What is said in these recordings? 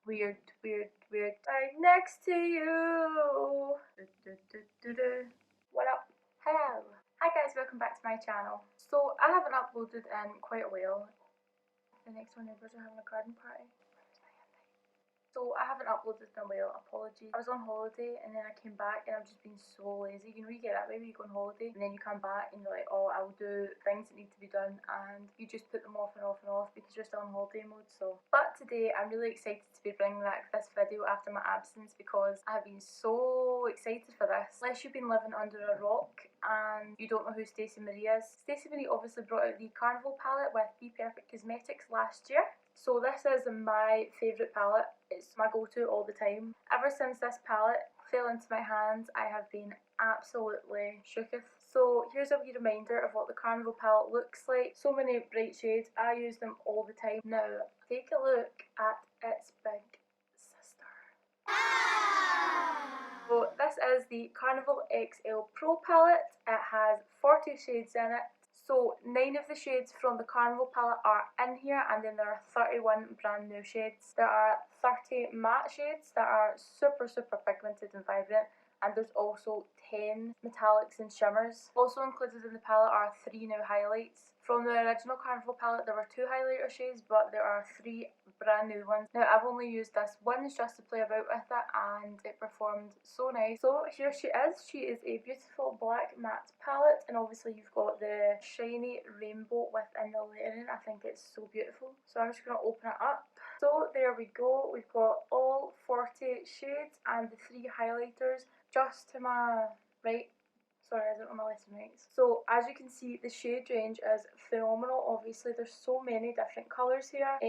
weird, weird, weird. Right next to you. What up? Hello. Hi guys, welcome back to my channel. So I haven't uploaded in quite a while. The next one neighbours are having a garden party. So I haven't uploaded in a while, apologies. I was on holiday and then I came back and I've just been so lazy. You know, you get that way when you go on holiday and then you come back and you're like, oh, I'll do things that need to be done, and you just put them off and off and off because you're still in holiday mode. So, but today I'm really excited to be bringing back this video after my absence because I have been so excited for this. Unless you've been living under a rock and you don't know who Stacey Marie is. Stacey Marie obviously brought out the Carnival palette with BPerfect Cosmetics last year. So this is my favourite palette. It's my go-to all the time. Ever since this palette fell into my hands, I have been absolutely shooketh. So here's a wee reminder of what the Carnival palette looks like. So many bright shades. I use them all the time. Now, take a look at its big sister. So this is the Carnival XL Pro palette. It has 40 shades in it. So 9 of the shades from the Carnival palette are in here, and then there are 31 brand new shades. There are 30 matte shades that are super pigmented and vibrant, and there's also 10 metallics and shimmers. Also included in the palette are 3 new highlights. From the original Carnival palette there were 2 highlighter shades, but there are 3 brand new ones. Now I've only used this once just to play about with it and it performed so nice. So here she is. She is a beautiful black matte palette, and obviously you've got the shiny rainbow within the layering. I think it's so beautiful. So I'm just going to open it up. So there we go. We've got all 40 shades and the 3 highlighters just to my right. Sorry, I don't know my lesson rates. So as you can see, the shade range is phenomenal. Obviously there's so many different colours here.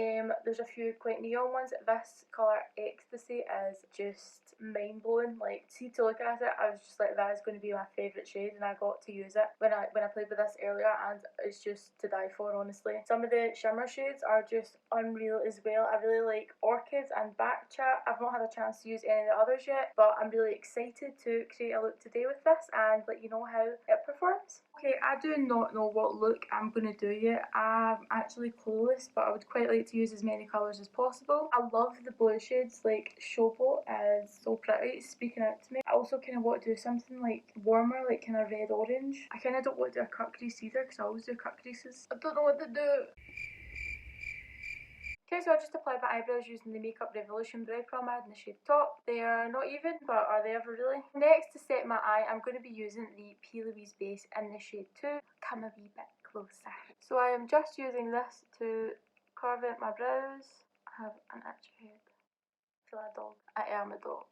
There's a few quite neon ones. This colour Ecstasy is just mind blowing. Like, see, to look at it, I was just like, that is going to be my favourite shade, and I got to use it when I played with this earlier, and it's just to die for, honestly. Some of the shimmer shades are just unreal as well. I really like Orchid and Backchat. I've not had a chance to use any of the others yet, but I'm really excited to create a look today with this and let you know how it performs. Okay, I do not know what look I'm going to do yet. I'm actually clueless, but I would quite like to use as many colours as possible. I love the blue shades, like Showboat is so pretty, it's speaking out to me. I also kind of want to do something like warmer, like kind of red orange. I kind of don't want to do a cut crease either because I always do cut creases. I don't know what to do. Okay, so I just applied my eyebrows using the Makeup Revolution Brow Promade in the shade Taupe. They are not even, but are they ever really? Next, to set my eye, I'm going to be using the PLouise Base in the shade 2. Come a wee bit closer. So I am just using this to carve out my brows. I have an itchy head. I feel like a dog. I am a dog.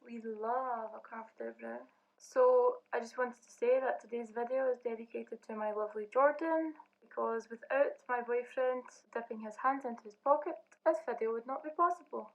We love a carved out brow. So I just wanted to say that today's video is dedicated to my lovely Jordan, because without my boyfriend dipping his hand into his pocket, this video would not be possible.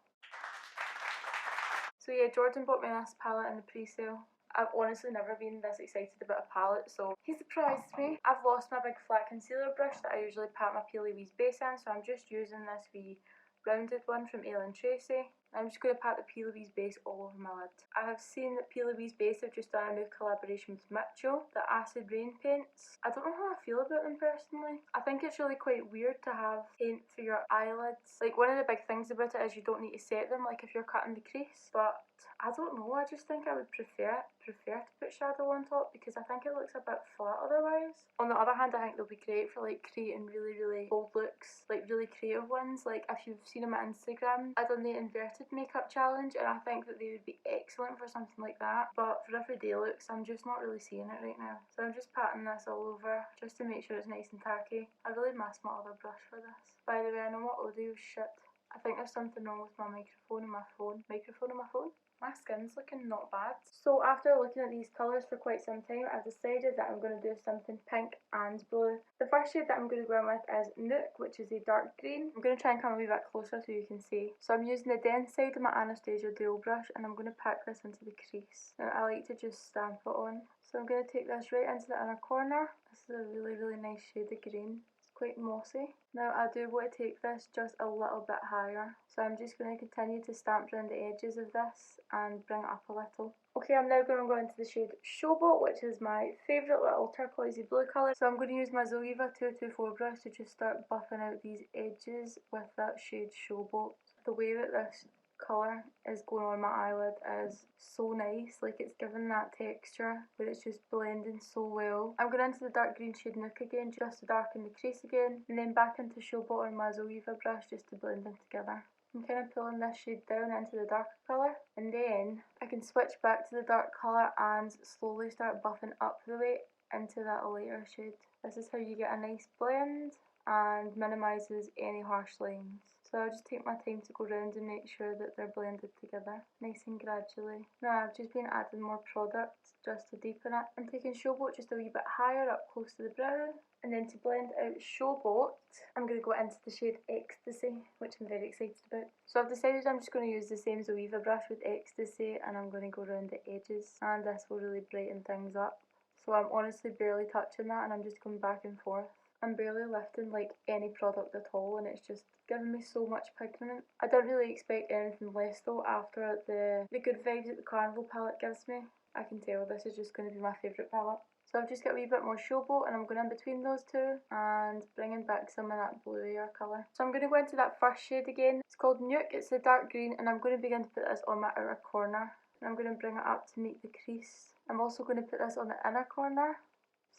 So yeah, Jordan bought me this palette in the pre-sale. I've honestly never been this excited about a palette, so he surprised me. I've lost my big flat concealer brush that I usually pat my PLouise Base in, so I'm just using this wee rounded one from Tracey. I'm just going to pat the PLouise Base all over my lid. I have seen that PLouise Base have just done a new collaboration with Mitchell, the Acid Rain paints. I don't know how I feel about them personally. I think it's really quite weird to have paint for your eyelids. Like, one of the big things about it is you don't need to set them, like if you're cutting the crease, but I don't know, I just think I would prefer to put shadow on top because I think it looks a bit flat otherwise. On the other hand, I think they'll be great for like creating really bold looks, like really creative ones. Like if you've seen them on Instagram, I done the inverted makeup challenge and I think that they would be excellent for something like that. But for everyday looks, I'm just not really seeing it right now. So I'm just patting this all over just to make sure it's nice and tacky. I really missed my other brush for this. By the way, I know my audio is shit. I think there's something wrong with my microphone and my phone. My skin's looking not bad. So after looking at these colours for quite some time, I've decided that I'm going to do something pink and blue. The first shade that I'm going to go in with is Nude, which is a dark green. I'm going to try and come a wee bit closer so you can see. So I'm using the dense side of my Anastasia dual brush and I'm going to pack this into the crease. Now I like to just stamp it on. So I'm going to take this right into the inner corner. This is a really nice shade of green. Quite mossy. Now I do want to take this just a little bit higher, so I'm just going to continue to stamp around the edges of this and bring it up a little. Okay, I'm now going to go into the shade Showboat, which is my favourite little turquoisey blue colour. So I'm going to use my Zoeva 224 brush to just start buffing out these edges with that shade Showboat. The way that this colour is going on my eyelid is so nice. Like, it's giving that texture, but it's just blending so well. I'm going into the dark green shade Nook again, just to darken the crease again, and then back into Showbot on my Zoeva brush just to blend them together. I'm kind of pulling this shade down into the darker colour, and then I can switch back to the dark colour and slowly start buffing up the way into that lighter shade. This is how you get a nice blend and minimises any harsh lines. So I'll just take my time to go around and make sure that they're blended together, nice and gradually. Now I've just been adding more product just to deepen it. I'm taking Showboat just a wee bit higher up close to the brow. And then to blend out Showboat, I'm going to go into the shade Ecstasy, which I'm very excited about. So I've decided I'm just going to use the same Zoeva brush with Ecstasy, and I'm going to go around the edges, and this will really brighten things up. So I'm honestly barely touching that, and I'm just going back and forth. I'm barely lifting like any product at all, and it's just giving me so much pigment. I don't really expect anything less though after the good vibes that the Carnival palette gives me. I can tell this is just going to be my favourite palette. So I've just got a wee bit more Showboat, and I'm going in between those two and bringing back some of that bluier colour. So I'm going to go into that first shade again. It's called Nuke, it's the dark green, and I'm going to begin to put this on my outer corner. And I'm going to bring it up to meet the crease. I'm also going to put this on the inner corner.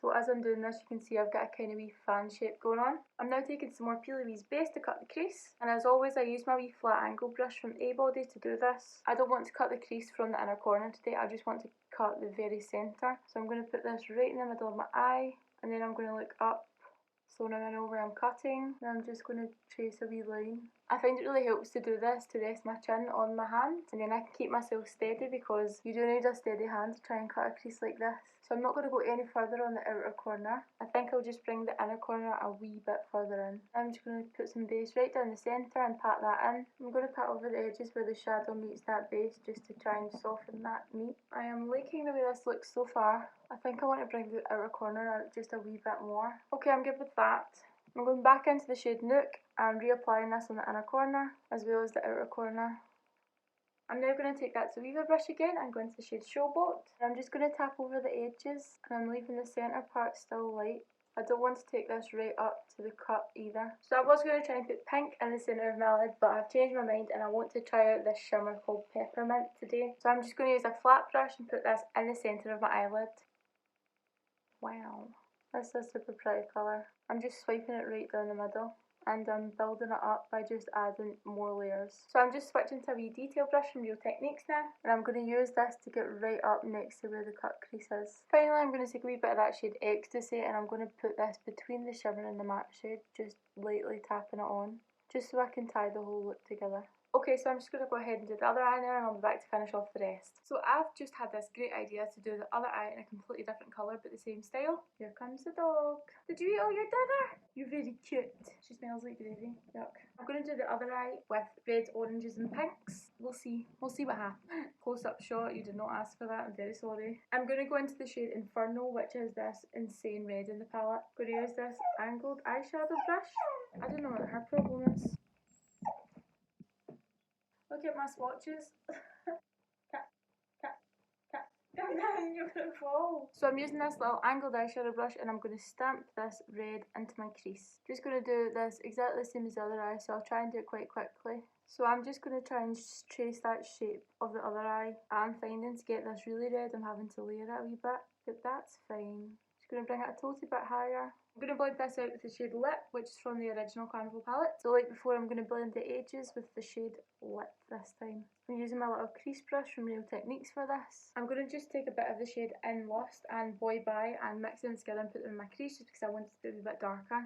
So as I'm doing this, you can see I've got a kind of wee fan shape going on. I'm now taking some more PLouise Base to cut the crease. And as always, I use my wee flat angle brush from Abody to do this. I don't want to cut the crease from the inner corner today, I just want to cut the very centre. So I'm going to put this right in the middle of my eye, and then I'm going to look up. So now I know where I'm cutting, and I'm just going to trace a wee line. I find it really helps to do this to rest my chin on my hand, and then I can keep myself steady, because you do need a steady hand to try and cut a crease like this. So I'm not going to go any further on the outer corner. I think I'll just bring the inner corner a wee bit further in. I'm just going to put some base right down the centre and pat that in. I'm going to pat over the edges where the shadow meets that base just to try and soften that meat. I am liking the way this looks so far. I think I want to bring the outer corner out just a wee bit more. Okay, I'm good with that. I'm going back into the shade Nook and reapplying this on the inner corner as well as the outer corner. I'm now going to take that Zoeva brush again and go into the shade Showboat. And I'm just going to tap over the edges, and I'm leaving the centre part still light. I don't want to take this right up to the cut either. So I was going to try and put pink in the centre of my lid, but I've changed my mind and I want to try out this shimmer called Peppermint today. So I'm just going to use a flat brush and put this in the centre of my eyelid. Wow, this is a super pretty colour. I'm just swiping it right down the middle, and I'm building it up by just adding more layers. So I'm just switching to a wee detail brush from Technic now, and I'm going to use this to get right up next to where the cut crease is. Finally, I'm going to take a wee bit of that shade Ecstasy, and I'm going to put this between the shimmer and the matte shade, just lightly tapping it on, just so I can tie the whole look together. Okay, so I'm just going to go ahead and do the other eye now, and I'll be back to finish off the rest. So I've just had this great idea to do the other eye in a completely different colour but the same style. Here comes the dog. Did you eat all your dinner? You're very cute. She smells like gravy. Yuck. I'm going to do the other eye with reds, oranges and pinks. We'll see. We'll see what happens. Close up shot, you did not ask for that, I'm very sorry. I'm going to go into the shade Inferno, which is this insane red in the palette. I'm going to use this angled eyeshadow brush. I don't know what her problem is. Look at my swatches. Come down, you're gonna fall. So I'm using this little angled eyeshadow brush, and I'm going to stamp this red into my crease. Just going to do this exactly the same as the other eye, so I'll try and do it quite quickly. So I'm just going to try and trace that shape of the other eye. I'm finding to get this really red, I'm having to layer it a wee bit, but that's fine. Just going to bring it a totally bit higher. I'm going to blend this out with the shade Lip, which is from the original Carnival palette. So like before, I'm going to blend the edges with the shade Lip this time. I'm using my little crease brush from Technic for this. I'm going to just take a bit of the shade In Lust and Boy Bye and mix them together and put them in my crease, just because I want it to be a bit darker.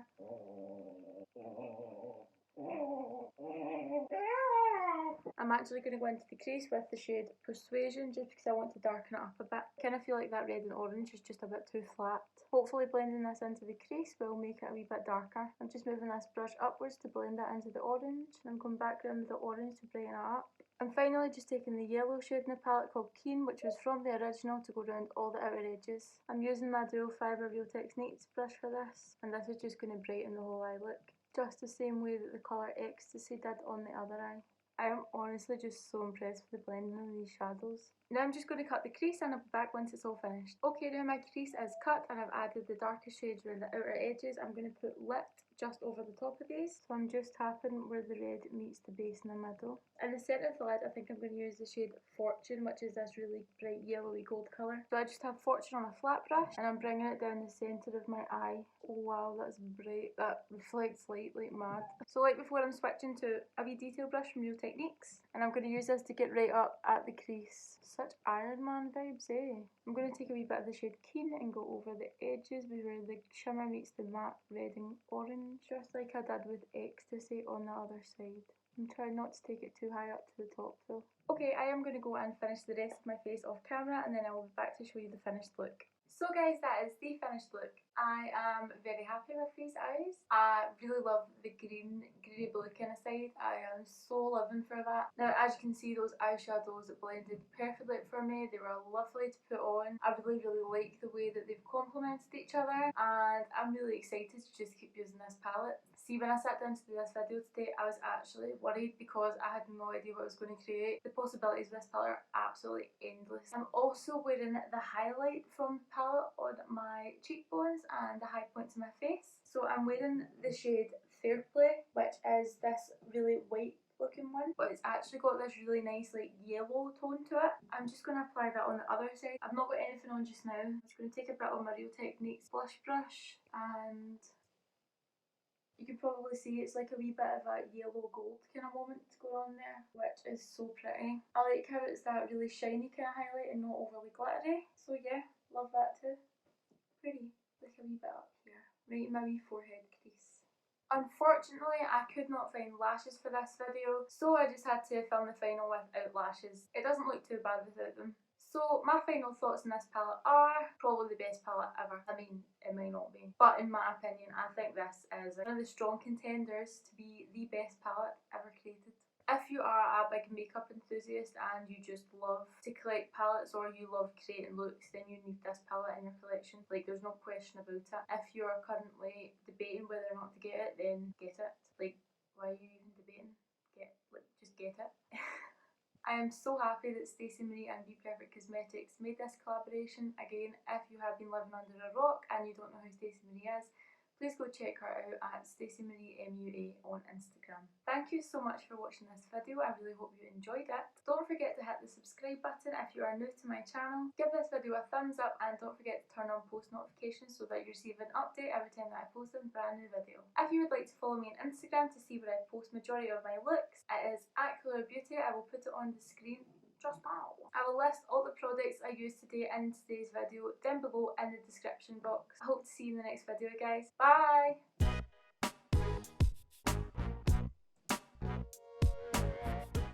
I'm actually going to go into the crease with the shade Persuasion, just because I want to darken it up a bit. I kind of feel like that red and orange is just a bit too flat. Hopefully blending this into the crease will make it a wee bit darker. I'm just moving this brush upwards to blend that into the orange, and I'm going back around with the orange to brighten it up. I'm finally just taking the yellow shade in the palette called Keen, which was from the original, to go around all the outer edges. I'm using my dual fibre Technic brush for this, and this is just going to brighten the whole eye look, just the same way that the colour Ecstasy did on the other eye. I am honestly just so impressed with the blending of these shadows. Now I'm just going to cut the crease, and I'll be back once it's all finished. Okay, now my crease is cut and I've added the darker shades around the outer edges. I'm going to put Lit just over the top of these. So I'm just tapping where the red meets the base in the middle. In the centre of the lid, I think I'm going to use the shade Fortune, which is this really bright yellowy gold colour. So I just have Fortune on a flat brush and I'm bringing it down the centre of my eye. Oh wow, that's bright. That reflects light like mad. So like before, I'm switching to a wee detail brush from Real Techniques, and I'm going to use this to get right up at the crease. Such Iron Man vibes, eh? I'm going to take a wee bit of the shade Keen and go over the edges where the shimmer meets the matte red and orange, just like I did with Ecstasy on the other side. I'm trying not to take it too high up to the top though. Okay, I am going to go and finish the rest of my face off camera, and then I will be back to show you the finished look. So guys, that is the finished look. I am very happy with these eyes. I really love the greeny blue kind of side. I am so living for that. Now as you can see, those eyeshadows blended perfectly for me. They were lovely to put on. I really like the way that they've complemented each other, and I'm really excited to just keep using this palette. See, when I sat down to do this video today, I was actually worried because I had no idea what I was going to create. The possibilities of this palette are absolutely endless. I'm also wearing the highlight from the palette on my cheekbones and the high points of my face. So I'm wearing the shade FairPlay, which is this really white looking one, but it's actually got this really nice like yellow tone to it. I'm just going to apply that on the other side. I've not got anything on just now. I'm just going to take a bit of my Real Techniques blush brush, and you can probably see it's like a wee bit of a yellow gold kind of moment going on there, which is so pretty. I like how it's that really shiny kind of highlight and not overly glittery. So yeah, love that too. Pretty. Like a wee bit up here, right in my wee forehead crease. Unfortunately, I could not find lashes for this video, so I just had to film the final without lashes. It doesn't look too bad without them. So my final thoughts on this palette are probably the best palette ever. I mean, it might not be, but in my opinion, I think this is one of the strong contenders to be the best palette ever created. If you are a big makeup enthusiast and you just love to collect palettes, or you love creating looks, then you need this palette in your collection. Like, there's no question about it. If you are currently debating whether or not to get it, then get it. Like, why are you even debating? Just get it. I am so happy that Stacey and BPerfect Cosmetics made this collaboration. Again, if you have been living under a rock and you don't know who Stacey is, please go check her out at Stacey MUA on Instagram. Thank you so much for watching this video. I really hope you enjoyed it. Don't forget to hit the subscribe button if you are new to my channel. Give this video a thumbs up, and don't forget to turn on post notifications so that you receive an update every time that I post a brand new video. If you would like to follow me on Instagram to see where I post majority of my looks, it is at Calour Beauty. I will put it on the screen just now. I will list all the products I used today in today's video down below in the description box. I hope to see you in the next video, guys. Bye!